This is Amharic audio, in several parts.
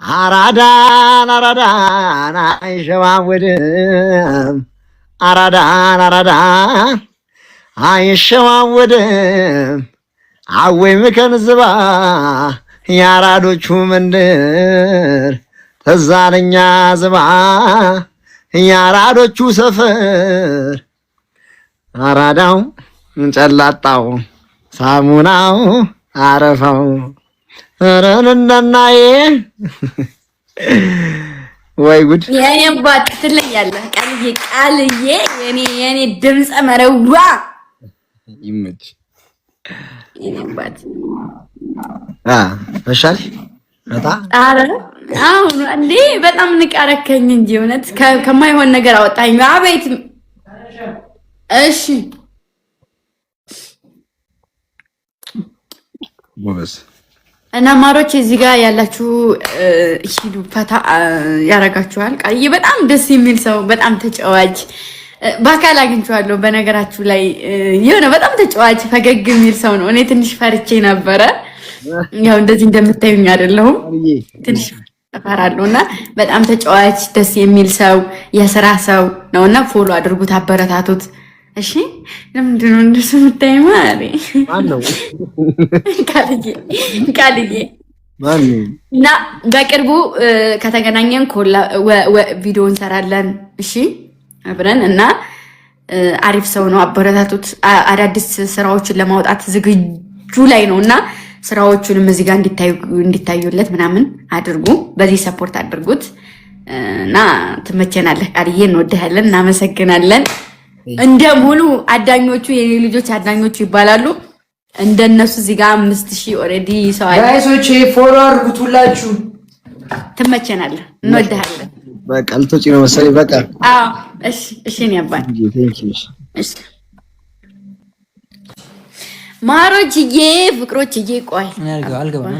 አራዳን አይሸዋወድም አራዳን አይሸዋወድም አወይ ምከንዝባ ያራዶቹ መንደር ተዛለኛ ዝባ ያራዶቹ ሰፈር አራዳው ጨላጣው ሳሙናው አረፋው ረንናናዬ ወይ ጉድ የኔ አባት ትለኛለህ ቃልዬ የኔ ድምፀ መረዋ ይመች የኔ አባት ፈሻል መጣ አረ አሁን እንዴ በጣም ንቃረከኝ እንጂ እውነት ከማይሆን ነገር አወጣኝ። አቤት እሺ ወበስ እና ማሮች እዚህ ጋር ያላችሁ ሂዱ ፈታ ያረጋችኋል። ቃልዬ በጣም ደስ የሚል ሰው፣ በጣም ተጫዋች በአካል አግኝቼዋለሁ። በነገራችሁ ላይ የሆነ በጣም ተጫዋች ፈገግ የሚል ሰው ነው። እኔ ትንሽ ፈርቼ ነበረ። ያው እንደዚህ እንደምታዩኝ አይደለሁም፣ ትንሽ እፈራለሁና በጣም ተጫዋች ደስ የሚል ሰው የስራ ሰው ነውና ፎሎ አድርጉት፣ አበረታቱት። እሺ ለምንድን ነው እንደሱ የምታይኝ? ማነው ቃልዬ እና በቅርቡ ከተገናኘን ቪዲዮ እንሰራለን። እሺ አብረን እና አሪፍ ሰው ነው፣ አበረታቱት። አዳዲስ ስራዎችን ለማውጣት ዝግጁ ላይ ነው እና ስራዎቹንም እዚህ ጋር እንዲታዩለት ምናምን አድርጉ። በዚህ ሰፖርት አድርጉት እና ትመቸናለህ ቃልዬ፣ እንወድሃለን፣ እናመሰግናለን። እንደ ሙሉ አዳኞቹ የኔ ልጆች አዳኞቹ ይባላሉ። እንደነሱ እዚህ ጋር 5000 ኦሬዲ ሰው አለ። ጋይሶች ፎሎ አድርጉት ሁላችሁ። ትመቸናለህ፣ እንወድሃለን። በቃ ልትወጪ ነው መሰለኝ። በቃ አዎ፣ እሺ፣ እሺ ነው ያባል። እሺ ማሮችዬ፣ ፍቅሮችዬ፣ ቆይ አልገባም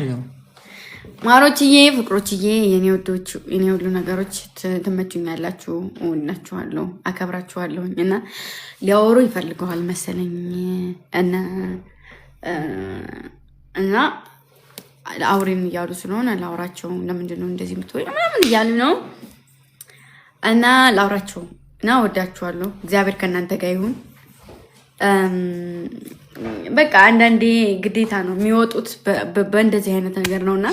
ማሮችዬ፣ ፍቅሮችዬ፣ የኔ ወዶች፣ የኔ ሁሉ ነገሮች ትመቹኛላችሁ፣ እወዳችኋለሁ፣ አከብራችኋለሁ እና ሊያወሩ ይፈልገዋል መሰለኝ እና አውሬም እያሉ ስለሆነ ላውራቸው። ለምንድን ነው እንደዚህ የምትወይ ምናምን እያሉ ነው እና ላውራቸው እና እወዳችኋለሁ። እግዚአብሔር ከእናንተ ጋር ይሁን። በቃ አንዳንዴ ግዴታ ነው የሚወጡት በእንደዚህ አይነት ነገር ነውና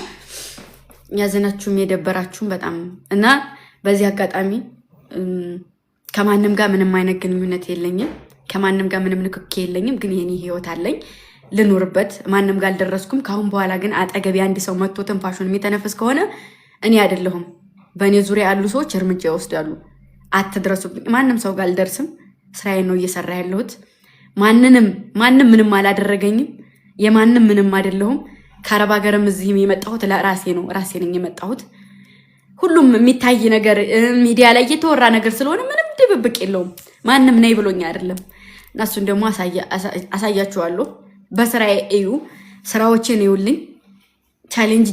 ያዘናችሁም የደበራችሁም በጣም እና በዚህ አጋጣሚ ከማንም ጋር ምንም አይነት ግንኙነት የለኝም። ከማንም ጋር ምንም ንክኪ የለኝም። ግን የኔ ህይወት አለኝ ልኖርበት። ማንም ጋር አልደረስኩም። ካሁን በኋላ ግን አጠገቤ አንድ ሰው መጥቶ ትንፋሹን የሚተነፍስ ከሆነ እኔ አይደለሁም በእኔ ዙሪያ ያሉ ሰዎች እርምጃ ይወስዳሉ። አትድረሱብኝ። ማንም ሰው ጋር አልደርስም። ስራዬን ነው እየሰራ ያለሁት። ማንም ምንም አላደረገኝም። የማንም ምንም አይደለሁም። ከአረብ ሀገርም እዚህም የመጣሁት ለራሴ ነው። ራሴ ነኝ የመጣሁት። ሁሉም የሚታይ ነገር ሚዲያ ላይ የተወራ ነገር ስለሆነ ምንም ድብብቅ የለውም። ማንም ነይ ብሎኝ አይደለም። እና እሱን ደግሞ አሳያችኋለሁ። በስራዬ እዩ፣ ስራዎችን እዩልኝ። ቻሌንጅ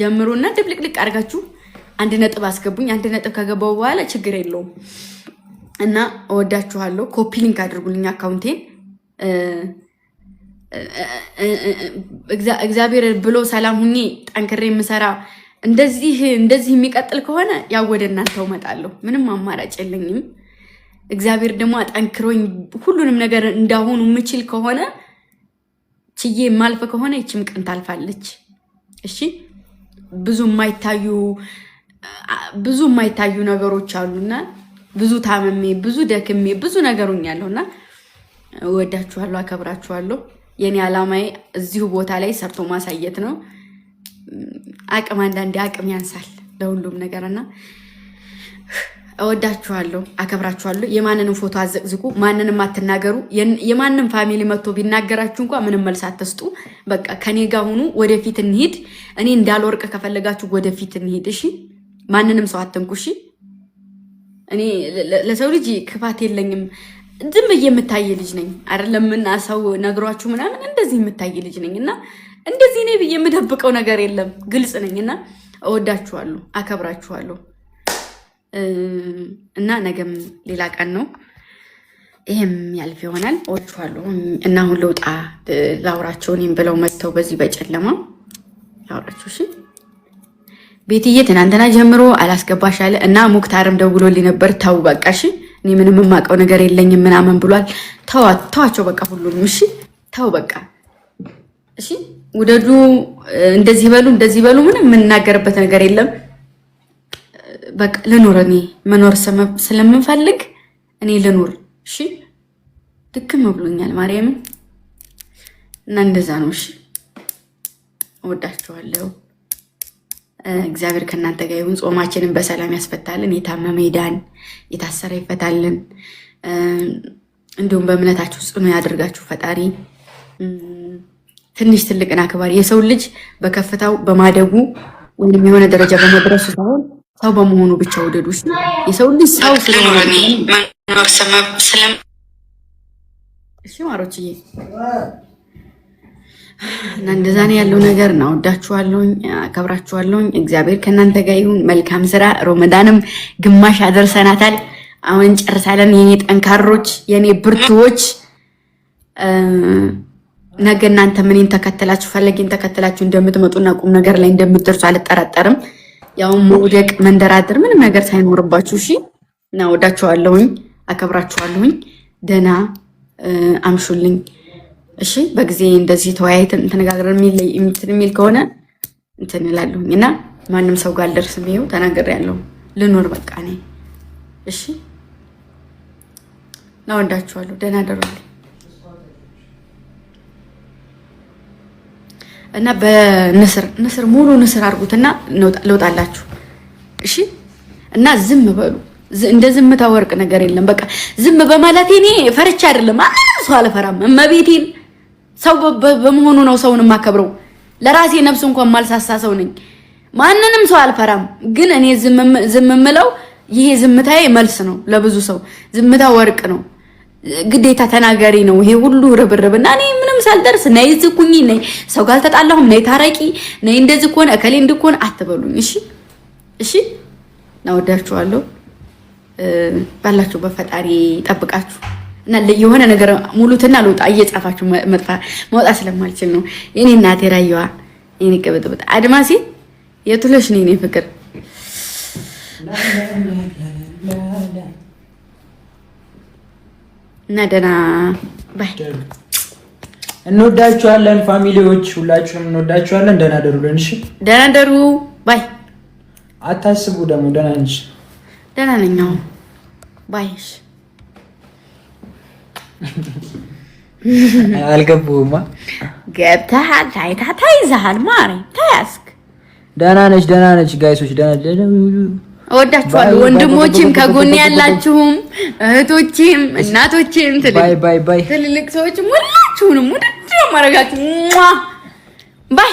ጀምሩና ድብልቅልቅ አድርጋችሁ 1 ነጥብ አስገቡኝ። 1 ነጥብ ከገባው በኋላ ችግር የለውም። እና እወዳችኋለሁ። ኮፒ ሊንክ አድርጉልኝ አካውንቴን። እግዚአብሔር ብሎ ሰላም ሁኜ ጠንክሬ የምሰራ እንደዚህ የሚቀጥል ከሆነ ያው ወደ እናንተው እመጣለሁ። ምንም አማራጭ የለኝም። እግዚአብሔር ደግሞ አጠንክሮኝ ሁሉንም ነገር እንዳሆኑ የምችል ከሆነ ችዬ የማልፍ ከሆነ ይችም ቀን ታልፋለች። እሺ ብዙ የማይታዩ ነገሮች አሉና ብዙ ታመሜ ብዙ ደክሜ ብዙ ነገሩኛለሁና እወዳችኋለሁ፣ አከብራችኋለሁ። የኔ ዓላማዬ እዚሁ ቦታ ላይ ሰርቶ ማሳየት ነው። አንዳንዴ አቅም ያንሳል ለሁሉም ነገርና እወዳችኋለሁ፣ አከብራችኋለሁ። የማንንም ፎቶ አዘቅዝቁ፣ ማንንም አትናገሩ። የማንም ፋሚሊ መጥቶ ቢናገራችሁ እንኳን ምንም መልስ አትስጡ። በቃ ከኔ ጋር ሁኑ፣ ወደፊት እንሂድ። እኔ እንዳልወርቅ ከፈለጋችሁ ወደፊት እንሂድ። እሺ ማንንም ሰው አትንኩ። እሺ እኔ ለሰው ልጅ ክፋት የለኝም። ዝም ብዬ የምታይ ልጅ ነኝ አይደለም። እና ሰው ነግሯችሁ ምናምን እንደዚህ የምታይ ልጅ ነኝ እና እንደዚህ ነኝ ብዬ የምደብቀው ነገር የለም። ግልጽ ነኝና እወዳችኋለሁ፣ አከብራችኋለሁ። እና ነገም ሌላ ቀን ነው። ይሄም ያልፍ ይሆናል። እወዳችኋለሁ። እና አሁን ልውጣ ላውራቸው። እኔም ብለው መጥተው በዚህ በጨለማ ላውራቸው። እሺ ቤትዬ ትናንትና ጀምሮ አላስገባሽ አለ እና ሙክታርም ደውሎልኝ ነበር። ተው በቃ እሺ፣ እኔ ምንም የማውቀው ነገር የለኝም ምናምን ብሏል። ተዋቸው በቃ ሁሉንም እሺ፣ ተው በቃ እሺ። ውደዱ፣ እንደዚህ በሉ ምንም የምናገርበት ነገር የለም። በቃ ልኑር፣ እኔ መኖር ስለምንፈልግ እኔ ልኑር እሺ። ድክም ብሎኛል ማርያምን እና እንደዛ ነው እሺ። እወዳችኋለሁ። እግዚአብሔር ከእናንተ ጋር ይሁን። ጾማችንን በሰላም ያስፈታልን። የታመመ ይዳን፣ የታሰረ ይፈታልን። እንዲሁም በእምነታችሁ ጽኑ ያደርጋችሁ ፈጣሪ። ትንሽ ትልቅን አክባሪ። የሰው ልጅ በከፍታው በማደጉ ወይም የሆነ ደረጃ በመድረሱ ሳይሆን ሰው በመሆኑ ብቻ ውደዱ። የሰው ልጅ ሰው ስለሆነ እሺ ማሮችዬ እና እንደዛ ነው ያለው ነገር ነው። ወዳችኋለሁኝ፣ አከብራችኋለሁኝ። እግዚአብሔር ከእናንተ ጋር ይሁን። መልካም ስራ። ሮመዳንም ግማሽ አደርሰናታል። አሁን እንጨርሳለን። የኔ ጠንካሮች፣ የኔ ብርቱዎች፣ ነገ እናንተ ምንን ተከተላችሁ ፈለጊን ተከተላችሁ እንደምትመጡና ቁም ነገር ላይ እንደምትደርሱ አልጠራጠርም። ያው መውደቅ መንደራደር ምንም ነገር ሳይኖርባችሁ እሺ። እና ወዳችኋለሁኝ፣ አከብራችኋለሁኝ። ደህና አምሹልኝ እሺ። በጊዜ እንደዚህ ተወያይተን ተነጋግረን የሚል ከሆነ እንትን እላለሁኝ እና ማንም ሰው ጋር አልደርስም። ይኸው ተናግሬያለሁ። ልኖር በቃ እኔ እሺ። እና ወዳችኋለሁ። ደህና ደሩልኝ እና በንስር ሙሉ ንስር አድርጉትና ለውጣላችሁ እሺ። እና ዝም በሉ። እንደ ዝምታ ወርቅ ነገር የለም። በቃ ዝም በማለት እኔ ፈርቻ አይደለም ሰው አልፈራም። እመቤቴን ሰው በመሆኑ ነው ሰውን የማከብረው። ለራሴ ነፍስ እንኳን ማልሳሳ ሰው ነኝ። ማንንም ሰው አልፈራም። ግን እኔ ዝም የምለው ይሄ ዝምታዬ መልስ ነው ለብዙ ሰው። ዝምታ ወርቅ ነው። ግዴታ ተናጋሪ ነው። ይሄ ሁሉ ርብርብና እኔ ምንም ሳልደርስ ነይ ዝኩኝ ነይ ሰው ጋር ተጣላሁም ነይ ታረቂ ነይ እንደዚህ ኮነ እከሌ እንድኮን አትበሉኝ እሺ። እሺ ናወዳችኋለሁ። ባላችሁ በፈጣሪ ጠብቃችሁ እና የሆነ ነገር ሙሉትና ለውጣ እየጻፋችሁ መውጣት ስለማልችል ነው። የኔ እናቴ ራየዋ የኔ ቅብጥብጥ አድማሴ የቱለሽ ነኝ እኔ ፍቅር እና ደህና ባይ። እንወዳችኋለን ፋሚሊዎች፣ ሁላችሁንም እንወዳችኋለን። ደህና ደሩልን እሺ። ደህና ደሩ ባይ። አታስቡ ደግሞ ደህና ነሽ? ደህና ነኝ ባይ። እሺ አልገቡማ ገብተሃል። ታይዘሃል ማሪ ታያስክ። ደህና ነች ጋይሶች ደህና እወዳችኋለሁ። ወንድሞችም ከጎን ያላችሁም እህቶችም እናቶችም ባይ ትልልቅ ሰዎችም ሁላችሁንም ውድድ ማረጋችሁ ባይ